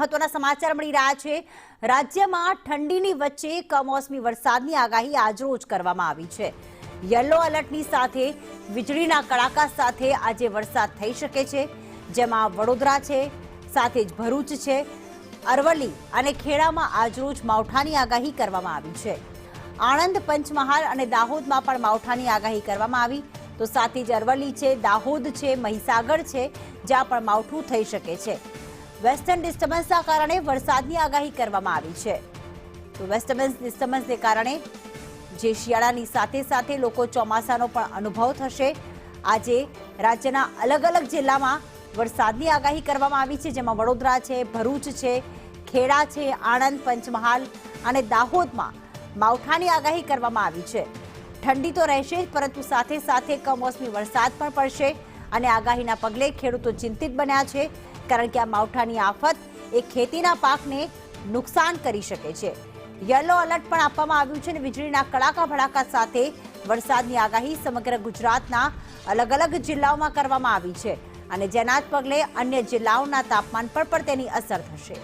મહત્વના સમાચાર મળી રહ્યા છે। રાજ્યમાં ઠંડીની વચ્ચે કમોસમી વરસાદની આગાહી આજરોજ કરવામાં આવી છે। યલો એલર્ટની સાથે વીજળીના કડાકા સાથે આજે વરસાદ થઈ શકે છે, જેમાં વડોદરા છે, સાથે જ ભરૂચ છે, અરવલ્લી અને ખેડામાં આજરોજ માવઠાની આગાહી કરવામાં આવી છે। આણંદ, પંચમહાલ અને દાહોદમાં પણ માવઠાની આગાહી કરવામાં આવી, તો સાથે જ અરવલ્લી છે, દાહોદ છે, મહીસાગર છે, જ્યાં પણ માવઠું થઈ શકે છે। વેસ્ટર્ન ડિસ્ટર્બન્સના કારણે વરસાદની આગાહી કરવામાં આવી છે। તો વેસ્ટર્ન ડિસ્ટર્બન્સને કારણે જે શિયાળાની સાથે સાથે લોકો ચોમાસાનો પણ અનુભવ થશે। આજે રાજ્યના અલગ અલગ જિલ્લામાં વરસાદની આગાહી કરવામાં આવી છે, જેમાં વડોદરા છે, ભરૂચ છે, ખેડા છે, આણંદ, પંચમહાલ અને દાહોદમાં માવઠાની આગાહી કરવામાં આવી છે। ઠંડી તો રહેશે જ, પરંતુ સાથે સાથે કમોસમી વરસાદ પણ પડશે અને આગાહીના પગલે ખેડૂતો ચિંતિત બન્યા છે, કારણ કે આ માવઠાની આફત એ ખેતીના પાકને નુકસાન કરી શકે છે। યલો એલર્ટ પણ આપવામાં આવ્યું છે અને વીજળીના કડાકા ભડાકા સાથે વરસાદની આગાહી સમગ્ર ગુજરાતના અલગ અલગ જિલ્લાઓમાં કરવામાં આવી છે અને જેના જ પગલે અન્ય જિલ્લાઓના તાપમાન પર પણ તેની અસર થશે।